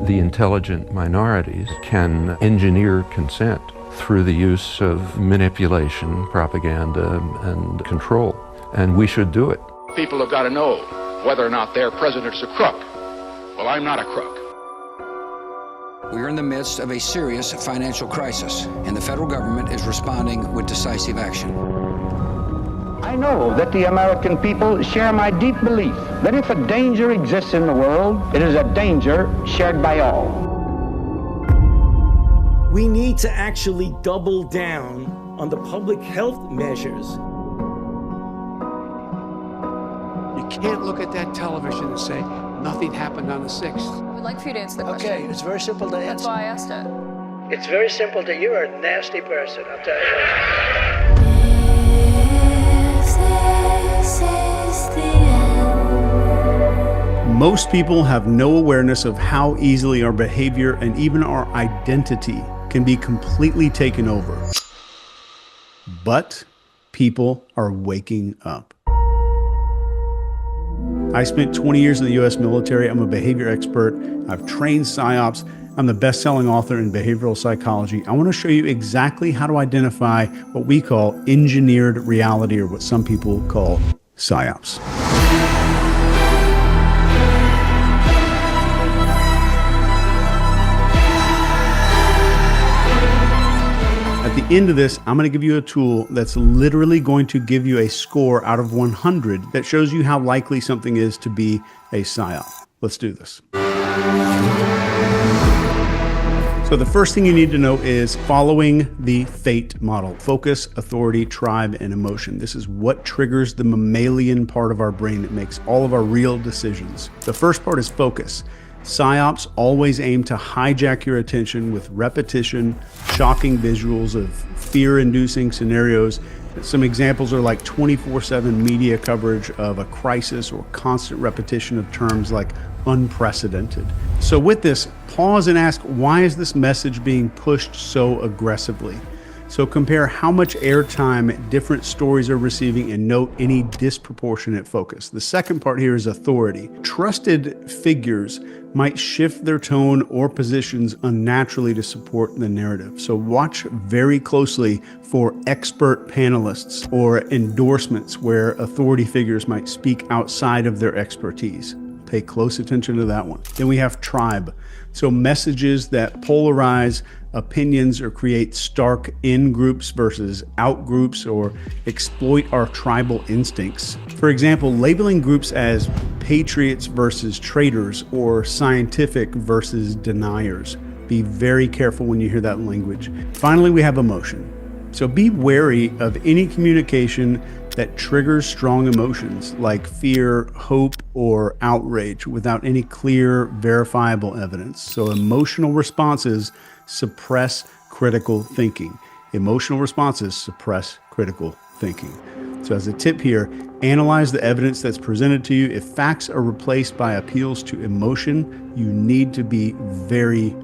the intelligent minorities can engineer consent through the use of manipulation, propaganda, and control. And we should do it. People have got to know whether or not their president's a crook. Well, I'm not a crook. We are in the midst of a serious financial crisis, and the federal government is responding with decisive action. I know that the American people share my deep belief that if a danger exists in the world, it is a danger shared by all. We need to actually double down on the public health measures. You can't look at that television and say, nothing happened on the 6th. We'd like for you to answer the question. Okay, it's very simple to answer. That's why I asked it. It's very simple to you. You're a nasty person, I'll tell you. Most people have no awareness of how easily our behavior and even our identity can be completely taken over. But people are waking up. I spent 20 years in the U.S. military. I'm a behavior expert. I've trained PSYOPS. I'm the best-selling author in behavioral psychology. I want to show you exactly how to identify what we call engineered reality, or what some people call PSYOPS. At the end of this, I'm going to give you a tool that's literally going to give you a score out of 100 that shows you how likely something is to be a PSYOP. Let's do this. So the first thing you need to know is following the FATE model: focus, authority, tribe, and emotion. This is what triggers the mammalian part of our brain that makes all of our real decisions. The first part is focus. PSYOPs always aim to hijack your attention with repetition, shocking visuals of fear-inducing scenarios. Some examples are like 24/7 media coverage of a crisis, or constant repetition of terms like unprecedented. So with this, pause and ask, why is this message being pushed so aggressively? So compare how much airtime different stories are receiving and note any disproportionate focus. The second part here is authority. Trusted figures might shift their tone or positions unnaturally to support the narrative. So watch very closely for expert panelists or endorsements where authority figures might speak outside of their expertise. Pay close attention to that one. Then we have tribe. So messages that polarize opinions or create stark in-groups versus out-groups, or exploit our tribal instincts. For example, labeling groups as patriots versus traitors, or scientific versus deniers. Be very careful when you hear that language. Finally, we have emotion. So be wary of any communication that triggers strong emotions like fear, hope, or outrage without any clear, verifiable evidence. So emotional responses suppress critical thinking. Emotional responses suppress critical thinking. So as a tip here, analyze the evidence that's presented to you. If facts are replaced by appeals to emotion, you need to be very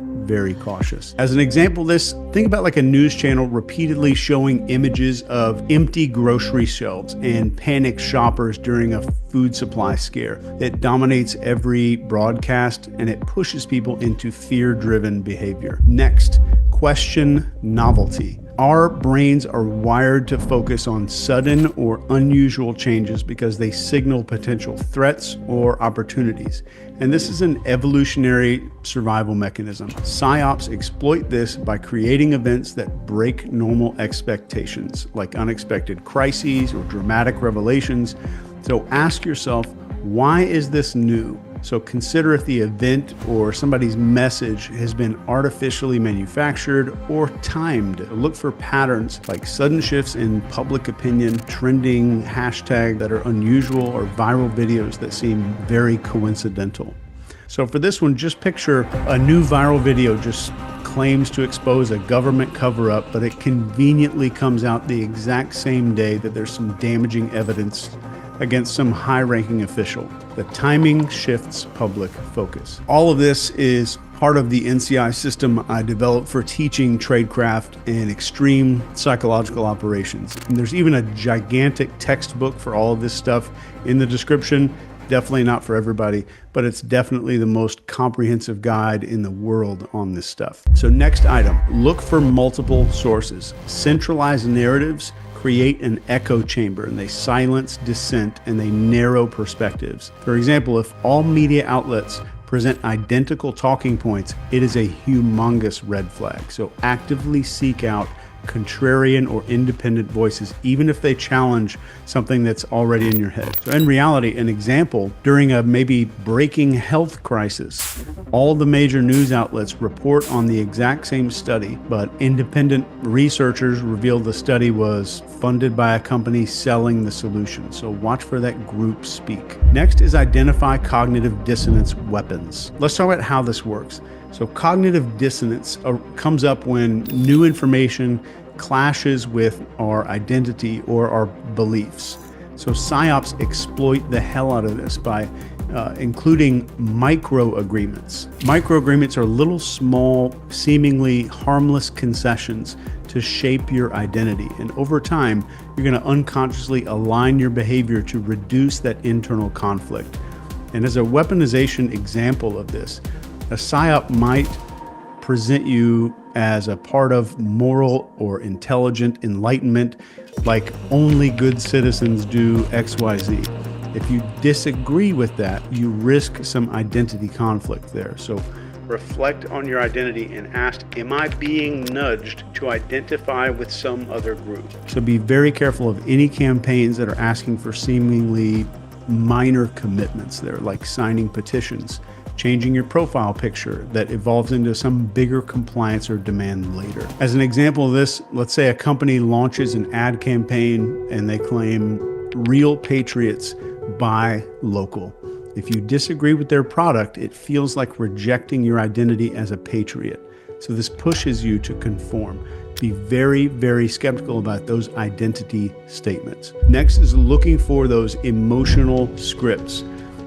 cautious. As an example of this, think about like a news channel repeatedly showing images of empty grocery shelves and panicked shoppers during a food supply scare. It dominates every broadcast and it pushes people into fear-driven behavior. Next, question novelty. Our brains are wired to focus on sudden or unusual changes because they signal potential threats or opportunities. And this is an evolutionary survival mechanism. PSYOPs exploit this by creating events that break normal expectations, like unexpected crises or dramatic revelations. So ask yourself, why is this new? So consider if the event or somebody's message has been artificially manufactured or timed. Look for patterns like sudden shifts in public opinion, trending hashtags that are unusual, or viral videos that seem very coincidental. So for this one, just picture a new viral video just claims to expose a government cover-up, but it conveniently comes out the exact same day that there's some damaging evidence against some high-ranking official. The timing shifts public focus. All of this is part of the NCI system I developed for teaching tradecraft and extreme psychological operations. And there's even a gigantic textbook for all of this stuff in the description. Definitely not for everybody, but it's definitely the most comprehensive guide in the world on this stuff. So next item, look for multiple sources. Centralized narratives create an echo chamber, and they silence dissent and they narrow perspectives. For example, if all media outlets present identical talking points, it is a humongous red flag. So actively seek out contrarian or independent voices, even if they challenge something that's already in your head. So in reality, an example, during a maybe breaking health crisis, all the major news outlets report on the exact same study, but independent researchers revealed the study was funded by a company selling the solution. So watch for that group speak. Next is identify cognitive dissonance weapons. Let's talk about how this works. So cognitive dissonance comes up when new information clashes with our identity or our beliefs. So PSYOPs exploit the hell out of this by including micro-agreements. Micro-agreements are little, small, seemingly harmless concessions to shape your identity. And over time, you're going to unconsciously align your behavior to reduce that internal conflict. And as a weaponization example of this, a PSYOP might present you as a part of moral or intelligent enlightenment, like only good citizens do XYZ. If you disagree with that, you risk some identity conflict there. So reflect on your identity and ask, am I being nudged to identify with some other group? So be very careful of any campaigns that are asking for seemingly minor commitments there, like signing petitions, changing your profile picture that evolves into some bigger compliance or demand later. As an example of this, let's say a company launches an ad campaign and they claim real patriots buy local. If you disagree with their product, it feels like rejecting your identity as a patriot. So this pushes you to conform. Be very, very skeptical about those identity statements. Next is looking for those emotional scripts.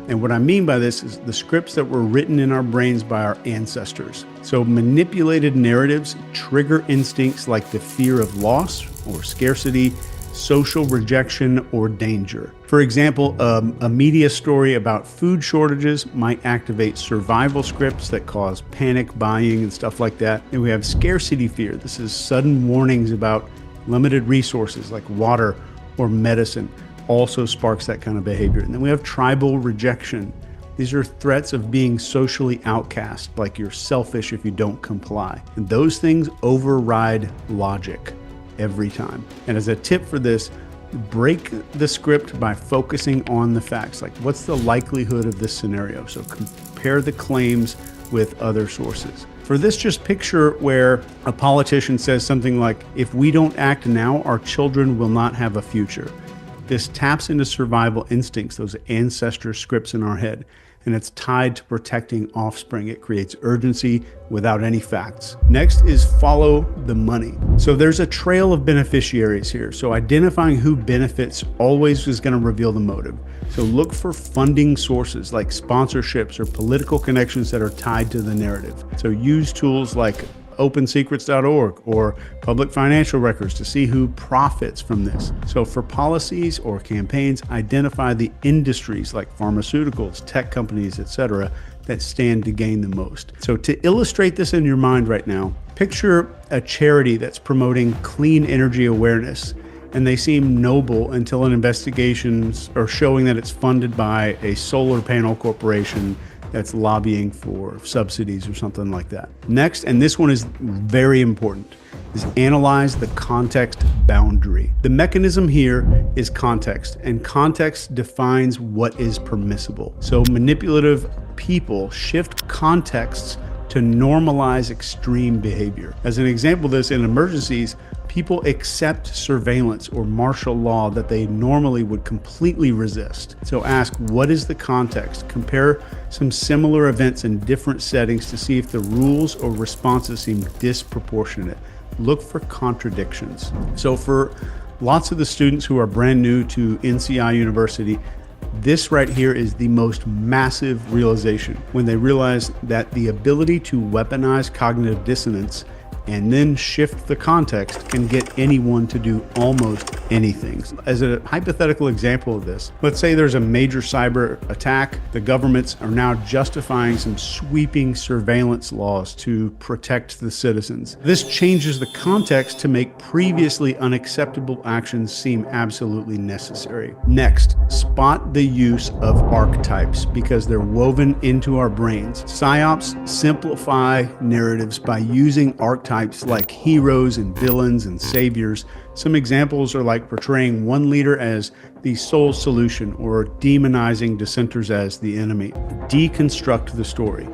And what I mean by this is the scripts that were written in our brains by our ancestors. So manipulated narratives trigger instincts like the fear of loss or scarcity, social rejection, or danger. For example, a media story about food shortages might activate survival scripts that cause panic buying and stuff like that. And we have scarcity fear. This is sudden warnings about limited resources like water or medicine. Also sparks that kind of behavior. And then we have tribal rejection. These are threats of being socially outcast, like you're selfish if you don't comply. And those things override logic every time. And as a tip for this, break the script by focusing on the facts. Like, what's the likelihood of this scenario? So compare the claims with other sources. For this, just picture where a politician says something like, if we don't act now, our children will not have a future. This taps into survival instincts, those ancestor scripts in our head, and it's tied to protecting offspring. It creates urgency without any facts. Next is follow the money. So there's a trail of beneficiaries here. So identifying who benefits always is going to reveal the motive. So look for funding sources like sponsorships or political connections that are tied to the narrative. So use tools like opensecrets.org or public financial records to see who profits from this. So for policies or campaigns, identify the industries like pharmaceuticals, tech companies, etc., that stand to gain the most. So to illustrate this in your mind right now, picture a charity that's promoting clean energy awareness, and they seem noble until an investigations are showing that it's funded by a solar panel corporation that's lobbying for subsidies or something like that. Next, and this one is very important, is analyze the context boundary. The mechanism here is context, and context defines what is permissible. So manipulative people shift contexts to normalize extreme behavior. As an example of this, in emergencies, people accept surveillance or martial law that they normally would completely resist. So ask, what is the context? Compare some similar events in different settings to see if the rules or responses seem disproportionate. Look for contradictions. So for lots of the students who are brand new to NCI University, this right here is the most massive realization when they realize that the ability to weaponize cognitive dissonance and then shift the context can get anyone to do almost anything. As a hypothetical example of this, let's say there's a major cyber attack. The governments are now justifying some sweeping surveillance laws to protect the citizens. This changes the context to make previously unacceptable actions seem absolutely necessary. Next, spot the use of archetypes because they're woven into our brains. PSYOPs simplify narratives by using archetypes like heroes and villains and saviors. Some examples are like portraying one leader as the sole solution or demonizing dissenters as the enemy. Deconstruct the story.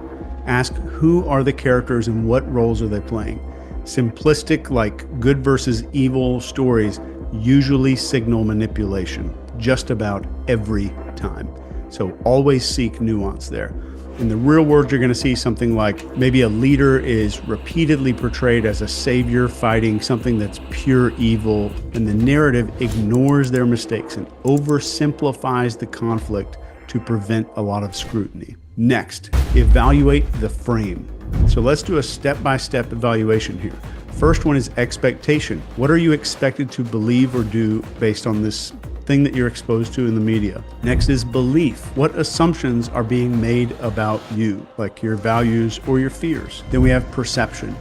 Ask who are the characters and what roles are they playing. Simplistic, like good versus evil stories usually signal manipulation just about every time. So always seek nuance there. In the real world, you're going to see something like maybe a leader is repeatedly portrayed as a savior fighting something that's pure evil, and the narrative ignores their mistakes and oversimplifies the conflict to prevent a lot of scrutiny. Next, evaluate the frame. So let's do a step-by-step evaluation here. First one is expectation. What are you expected to believe or do based on this thing that you're exposed to in the media? Next is belief. What assumptions are being made about you, like your values or your fears? Then we have perception.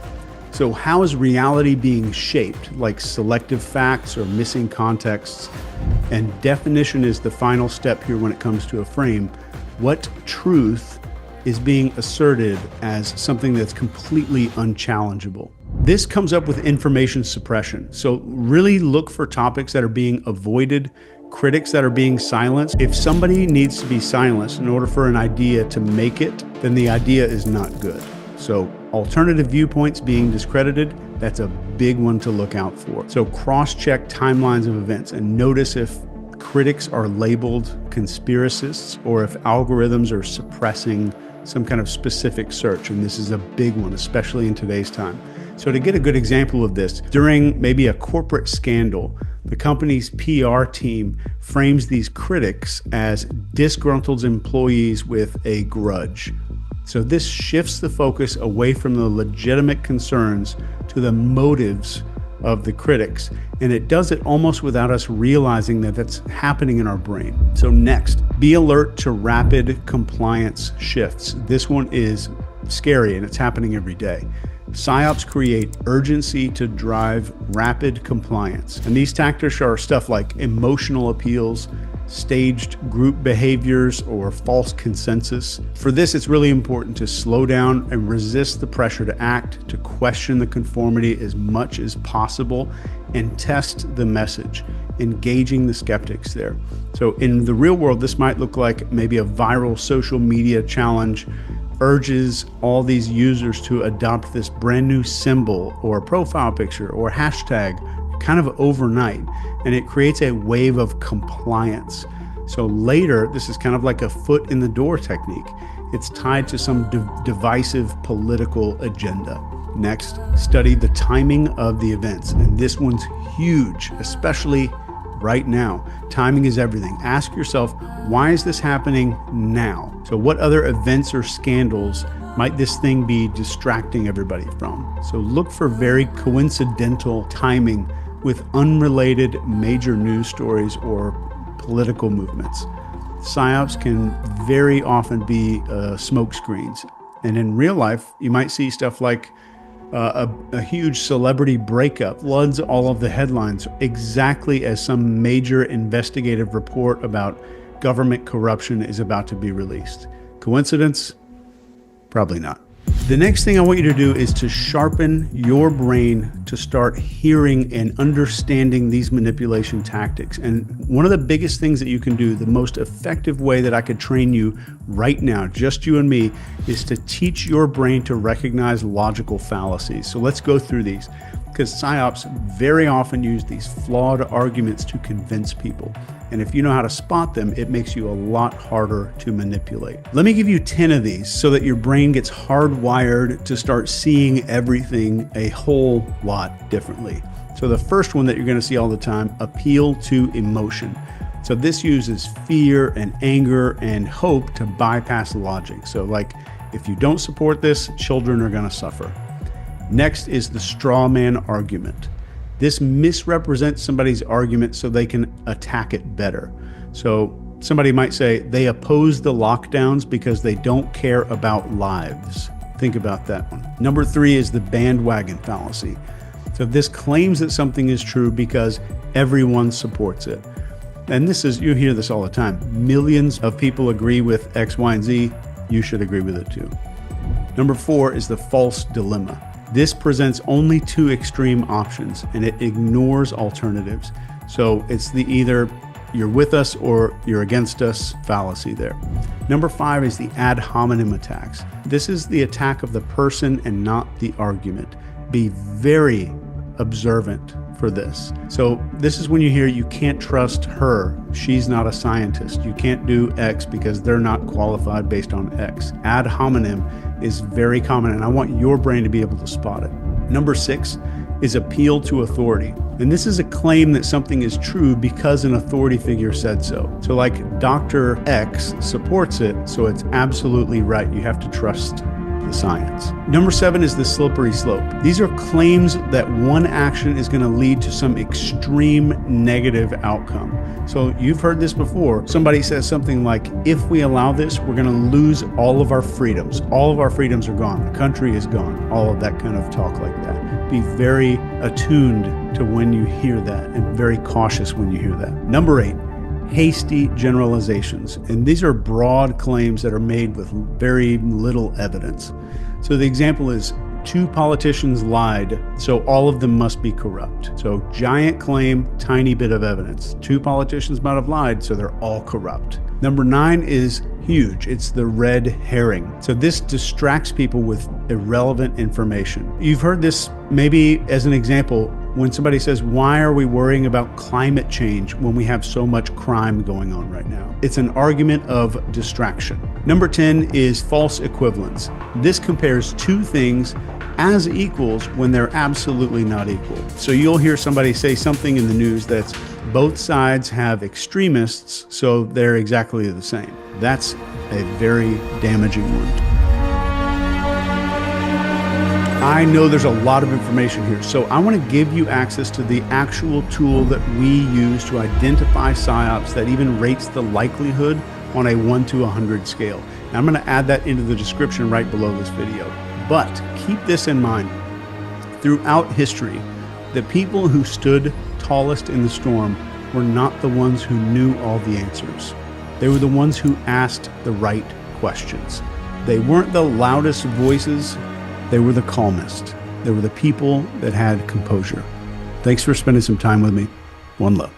So how is reality being shaped, like selective facts or missing contexts? And definition is the final step here when it comes to a frame. What truth is being asserted as something that's completely unchallengeable? This comes up with information suppression. So really look for topics that are being avoided, critics that are being silenced. If somebody needs to be silenced in order for an idea to make it, then the idea is not good. So alternative viewpoints being discredited, that's a big one to look out for. So cross-check timelines of events and notice if critics are labeled conspiracists or if algorithms are suppressing some kind of specific search. And this is a big one, especially in today's time. So to get a good example of this, during maybe a corporate scandal, the company's PR team frames these critics as disgruntled employees with a grudge. So this shifts the focus away from the legitimate concerns to the motives of the critics. And it does it almost without us realizing that that's happening in our brain. So next, be alert to rapid compliance shifts. This one is scary and it's happening every day. PSYOPs create urgency to drive rapid compliance. And these tactics are stuff like emotional appeals, staged group behaviors, or false consensus. For this, it's really important to slow down and resist the pressure to act, to question the conformity as much as possible, and test the message, engaging the skeptics there. So in the real world, this might look like maybe a viral social media challenge urges all these users to adopt this brand new symbol or profile picture or hashtag kind of overnight, and it creates a wave of compliance. So later, this is kind of like a foot in the door technique. It's tied to some divisive political agenda. Next, study the timing of the events, and this one's huge, especially right now. Timing is everything. Ask yourself, why is this happening now? So what other events or scandals might this thing be distracting everybody from? So look for very coincidental timing with unrelated major news stories or political movements. PSYOPs can very often be smoke screens. And in real life, you might see stuff like a huge celebrity breakup floods all of the headlines exactly as some major investigative report about government corruption is about to be released. Coincidence? Probably not. The next thing I want you to do is to sharpen your brain to start hearing and understanding these manipulation tactics. And one of the biggest things that you can do, the most effective way that I could train you right now, just you and me, is to teach your brain to recognize logical fallacies. So let's go through these, because PSYOPs very often use these flawed arguments to convince people. And if you know how to spot them, it makes you a lot harder to manipulate. Let me give you 10 of these so that your brain gets hardwired to start seeing everything a whole lot differently. So the first one that you're going to see all the time, appeal to emotion. So this uses fear and anger and hope to bypass logic. So like, if you don't support this, children are going to suffer. Next is the straw man argument. This misrepresents somebody's argument so they can attack it better. So somebody might say they oppose the lockdowns because they don't care about lives. Think about that one. Number 3 is the bandwagon fallacy. So this claims that something is true because everyone supports it. And this is, you hear this all the time. Millions of people agree with X, Y, and Z. You should agree with it too. Number 4 is the false dilemma. This presents only 2 extreme options and it ignores alternatives. So it's the either you're with us or you're against us fallacy there. Number 5 is the ad hominem attacks. This is the attack of the person and not the argument. Be very observant for this. So this is when you hear you can't trust her, she's not a scientist. You can't do X because they're not qualified based on X. Ad hominem is very common and I want your brain to be able to spot it. Number 6 is appeal to authority. And this is a claim that something is true because an authority figure said so. So like Dr. X supports it, so it's absolutely right. You have to trust the science. Number 7 is the slippery slope. These are claims that one action is going to lead to some extreme negative outcome. So you've heard this before. Somebody says something like, if we allow this, we're going to lose all of our freedoms. All of our freedoms are gone. The country is gone. All of that kind of talk like that. Be very attuned to when you hear that and very cautious when you hear that. Number 8, hasty generalizations. And these are broad claims that are made with very little evidence. So the example is 2 politicians lied, so all of them must be corrupt. So giant claim, tiny bit of evidence. 2 politicians might have lied, so they're all corrupt. Number 9 is huge. It's the red herring. So this distracts people with irrelevant information. You've heard this maybe as an example when somebody says, why are we worrying about climate change when we have so much crime going on right now? It's an argument of distraction. Number 10 is false equivalence. This compares 2 things as equals when they're absolutely not equal. So you'll hear somebody say something in the news that's both sides have extremists, so they're exactly the same. That's a very damaging one. I know there's a lot of information here, so I want to give you access to the actual tool that we use to identify PSYOPs that even rates the likelihood on a 1 to 100 scale. Now, I'm going to add that into the description right below this video. But keep this in mind. Throughout history, the people who stood tallest in the storm were not the ones who knew all the answers. They were the ones who asked the right questions. They weren't the loudest voices. They were the calmest. They were the people that had composure. Thanks for spending some time with me. One love.